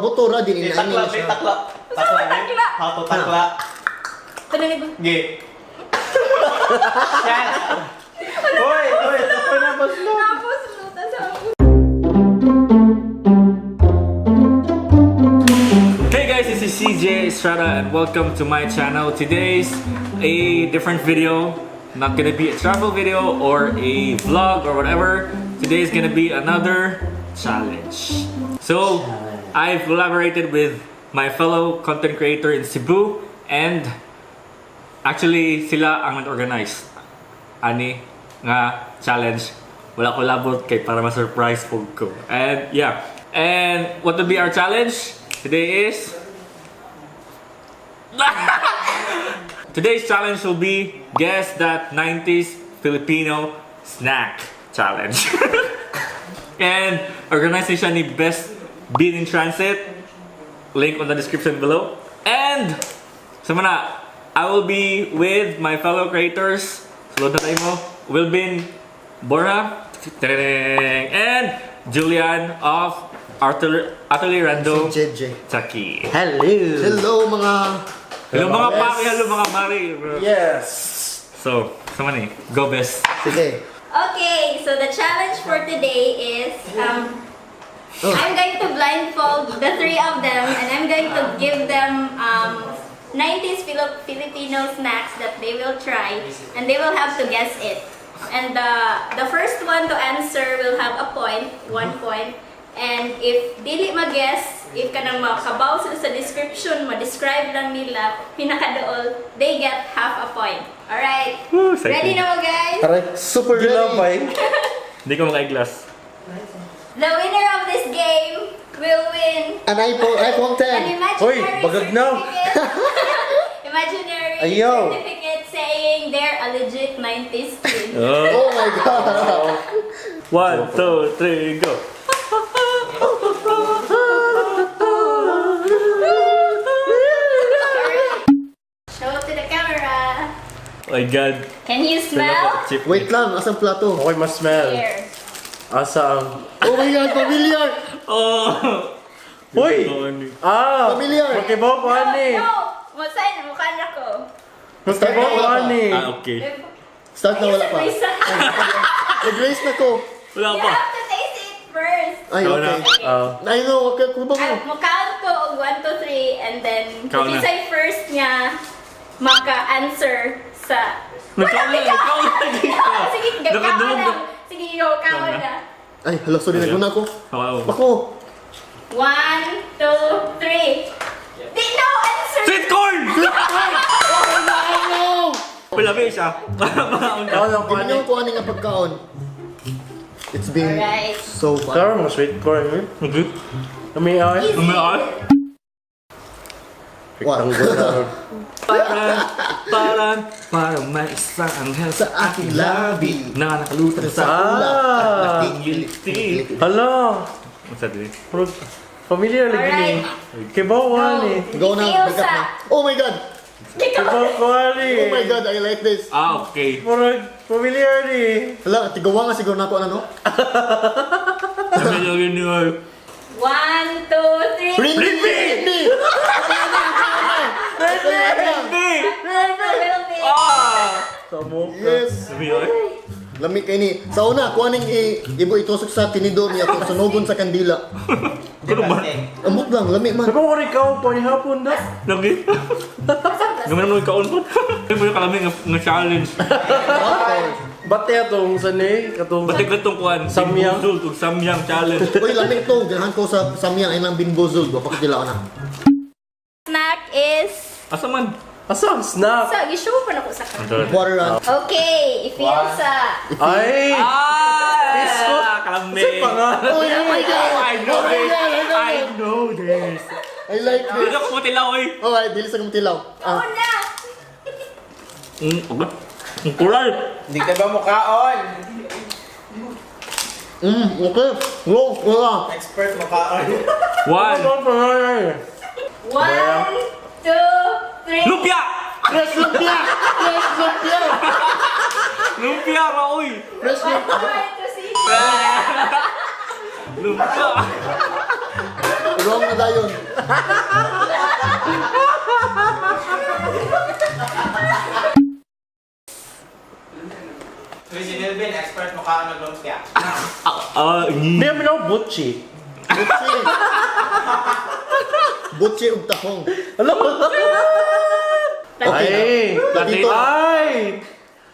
Motora din ini Takla, may takla. Takla, takla? How to takla. Panalig mo. Ge. Yan. Hoy, tapos na baslo. Tapos, luta sa ako. Hey guys, this is CJ Estrada and welcome to my channel. Today's a different video. Not gonna be a travel video or a vlog or whatever. Today's gonna be another challenge. So, I've collaborated with my fellow content creator in Cebu and actually sila ang nag-organize ani nga challenge. Wala ko labot kay para ma-surprise po ko. And yeah, and what will be our challenge today is today's challenge will be guess that 90s Filipino snack challenge. And organization ni Best Bean in Transit, link on the description below. And sama na, I will be with my fellow creators. Sulod na tayo mo, Wellbein Borja and Julian of Atelier Rando JJ. Taki. Hello. Hello mga Pari, hello mga Mari. Yes. So, sama ni, go Best. Sige. Okay, so the challenge for today is I'm going to blindfold the three of them and I'm going to give them 90s Filipino snacks that they will try and they will have to guess it. And the first one to answer will have a point, 1 point. And if dili ma-guess, if kanang makabaw sila sa description, ma-describe lang nila, pinakadool, they get half a point. Alright? Ready na mo guys? Aray, super ready. Hindi ko maka-glass. The winner of this game will win An iPhone 10. an imaginary Hoy, bagag na. certificate. Imaginary Ayaw. certificate saying they're a legit 90s kid. Oh my god. 1, 2, 3, go. Show it to the camera. Oh my god. Can you smell? Wait lang, asang plato? Okay, mas smell. Here. Asa ang... Oh my god, familiar. Oh! Hoy! Familiar. Makibaw ko ani. No! Masay na mukha na ko. Makibaw ko ani. Ah, okay. Start na wala pa. Nag-race na ko. Wala You pa. have to taste it first. Ay, Ikaw na. okay. I know, okay, kuba mo. Mukhaan ko og 1, 2, 3 and then Ikaw na. say first niya maka-answer sa... Ikaw na, ikaw na. Sige, ikaw Nakadulog na. ka. Sige, ikaw na. Ay, hala, sorry, naguna ko. Wow. Ako. 1, 2, 3. Di no answer! Sweet corn! Ano? Wala ba siya? Ganyan ko ani nga pagkaon. It's been Alright. so fun. Karo mo sweet corn. Okay. Kami ay. Easy. Umiyak. Wow. Parang may isang anghel Sa aking labi. na nakalutang sa Nakikiliti. Hala. What's that? Familiar lagi ni. Kibaw ko ani. Go na, Ikaw bagat na. sa- Oh my god. Kibaw ko ani. Oh my god, I like this. Ah, okay. Murag familiar ni. Hala, tigawa nga siguro na ako ano? Sabi niya yun yun. 1, 2, 3. Rindy! Ah! Tamo ka. Yes! Sabi niya Lami kay ni. Sa una, kuha ning ibo itusok sa tinidor niya kung sunugon sa kandila. Ano ba? Amot lang, lami man. Sabi ko rin ikaw pa ni hapon na. Lagi? Gaman naman yung kaon po. Ano mo yung kalami ng challenge? Bate atong sanay katong Batik na itong kuhan. Samyang. Binbuzul, ug samyang challenge. Uy, lami ito. Ganahan ko sa samyang ay nang binbozol. Bapakatila ko na. Snack is... Asa man? asa ang snack. Sa, gishow pa na ko sa kanya. Water run. Okay, i-feel sa... Ay. Biscuit! Kalami! Sa pangalan. Oh my god! I know Oh my this! god, I know this! I like Hindi this. ako kumutilaw eh! Alright, dili sa kumtilaw. Ako na! Okay. Ang kulay! Hindi ka ba mukhaon? Okay. Go, wala. Expert mukhaon. 1! 1, 2, 3. Lumpia! Fresh lumpia! Fresh lumpia! Lumpia, Raoy! Fresh lumpia! Lumpia! Wrong na dayon. Si Wellbein, expert mo ka nag-lumpia. Hindi naman ako butchi. Butchi. Butchi ug tahong. Ano? Okay. Ay! Platito.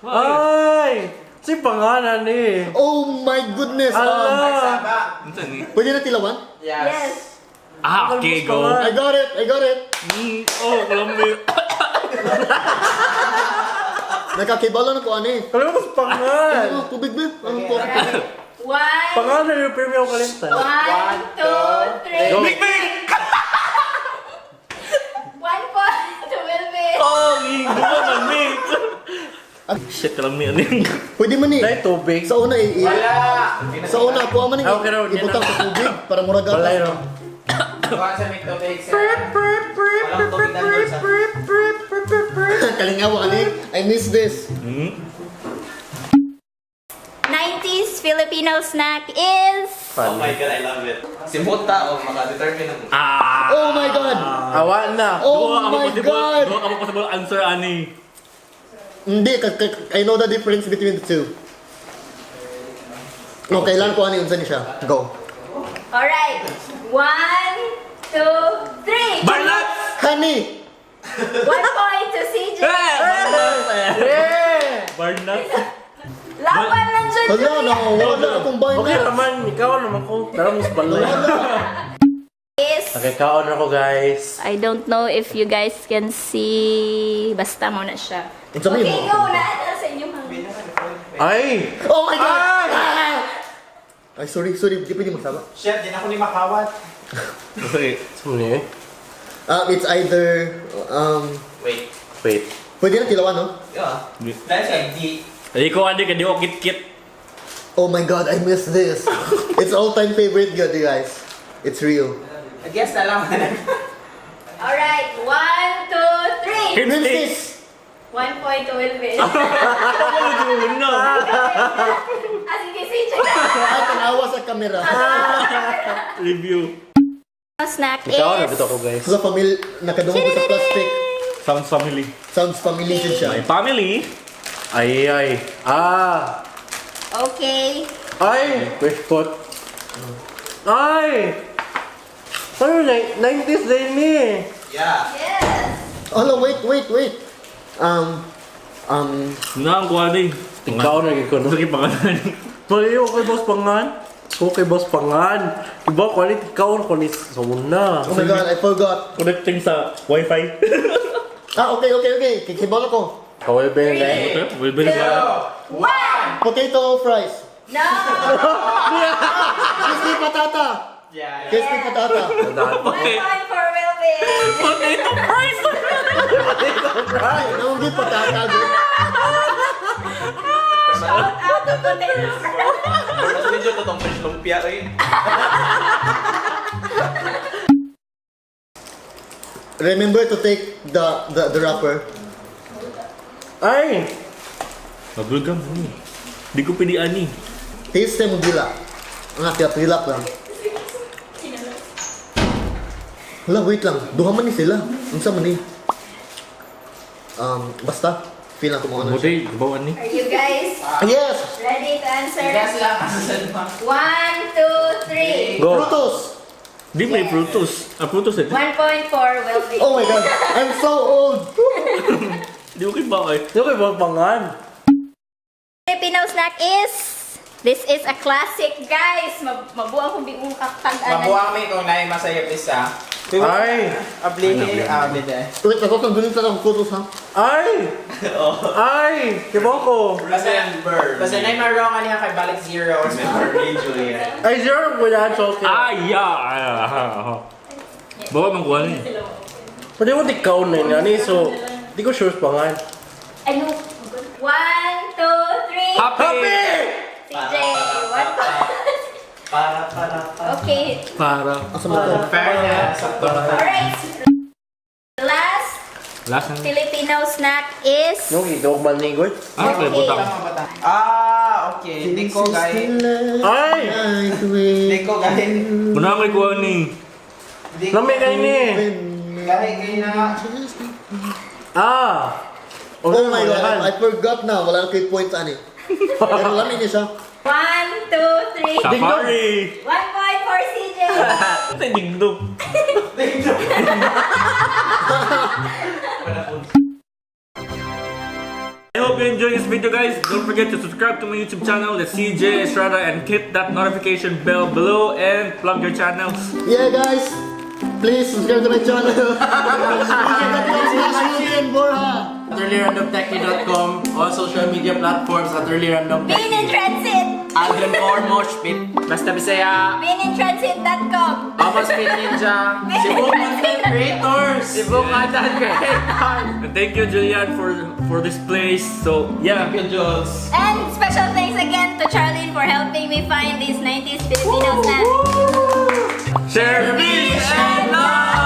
Ay! Si pangalan eh. Oh my goodness. Ala! Pwede na tilawan? Yes. Okay, go. I got it. Oh, Colombia. Nakakibalo na ko ani. Kala mo sa pangalan. Ano, tubig ba? Ano po? Alright. One, Pangalan yung premium kalintan. 1, 2, 3. Go. Big Big! 1 point to Wellbein. Oh, ginawa man, Big! Shit, Colombia ano Pwede man ni. Dahil tubig. Sa una Wala! sa una ko man ni Okay, raw, ibutang sa tubig para murag Balay no. Kuha sa may tubig sa... Walang tubig na doon sa... Kalingawa ani. I miss this. 90s Filipino snack is... Oh my God, I love it. Si Muta, maka-determine ng... Oh my god. Awa na. Oh my god. Dua ka mo possible answer, ani. Hindi, I know the difference between the two. No, kailan ko ani unsa ni siya. Go. Alright. 1, 2, 3. Barnat! Honey. 1 point to CJ. Barnat! Laban lang dyan, Hala, Julian. wala akong bayan. Okay naman, ikaw naman ko. Tara mo sa balay. Is... Okay, kaon ako guys. I don't know if you guys can see. Basta mo na siya. Unsa man Okay, yun? go na. Sa inyo mga. Ay! Oh my god. Ay, sorry, di pwede magsama. Shit, di na ako ni makawat. Okay. Sumuli eh. It's either Wait. Wait. pwede na tilawan, no? Yeah. Dahil siya, di... Hindi ko andi ka, di ko kit-kit. Oh my god, I miss this. It's all-time favorite good, you guys. It's real. I guess na lang. Alright. 1, 2, 3. Hip Princess. 1 point to Wellbein. No. Sige, CJ. Ay, tanawa sa kamera. Review. Snack Ikaw na is... dito ako guys. Sa family, nakadungog ko sa plastic. Sounds family. Sounds familiar siya. My family. Ay ay. Ah! Okay. Ay! Wish pot. Ay! Ano 90s din eh. Yeah. Yes. Oh, wait. Nang ko andi. Ikaw na giko no. Sige pangalan. Pwede okay boss pangan. Okay boss pangan. Iba ko ulit ikaw ko ni sumuna. Oh my god, I forgot. Connecting sa wifi. Okay. Kikibalo ko. Kawal ba yun eh? Will be the 1. Potato fries. No. Crispy patata. Yeah. Crispy patata. 1 point for Wellbein. potato fries. Ay, naunggit patata. Shout out to potato fries. Mas medyo totong fresh lumpia, eh. Remember to take the wrapper. Ay! Mabulgam ni. Di ko pwede ani. Taste mo dila. Tilap lang. Hala, wait lang. Duha man ni sila. Unsa man ni? Basta. Feel na ko mo ano siya. Buti, bawa ni. Are you guys Yes! ready to answer? Gas lang, asasan mo. 1, 2, 3. Go! Frutos! Di may frutos. Frutos ito. 1 point for Wellbein. Oh my god, I'm so old! Di ko kibaw eh. Okay boss pangan. Filipino snack is... This is a classic, guys. Mabuang kung di mo kaktagaan. Mabuha kami kung nai masayap isa. Ay! Ablihi, ablide. Wait, ako kang ganun talagang frutos ha? Ay! Ay! Kibaw ko! Kasi nai marong niya kay balik zero or may birthday, Julian. Ay, zero wala chocolate. Bawa mang kuha ni. Pwede mo ikaw na yun yani, so di ko sure pangan. Ano? 1, 2, 3. Happy! CJ, 1 point. Para. Okay. Para. Asa mo to? Fairness. Alright. Last Last na. Filipino snack is... Yung idog man ni Goy. Okay, butang. Okay. Hindi ko gaya. Ay! Hindi ko gaya. Muna may kuha ni. Lami kayo ni. Kayo na. Oh my God, I forgot na. Wala na kayo points, ani. Pero lami niya siya. 1, 2, 3. Safari! 1 point for CJ. Ito yung dingdong. I hope you enjoyed this video, guys. Don't forget to subscribe to my YouTube channel, the CJ Estrada, and hit that notification bell below and plug your channels. Yeah, guys. Please subscribe to my channel. Wellbein Borja. utterlyrandomtechie.com. All social media platforms, Utterly Random Being in Techie. transit. Aldrin or Moshpit. Basta Bisaya. Beinintransit.com. Amos Pit Ninja. Cebu Content Creators! Cebu Content Creators. And thank you, Julian, for this place. So yeah. Thank you, Jules. And special thanks again to Charlene for helping me find these 90s Filipino snack. Share, peace, and love.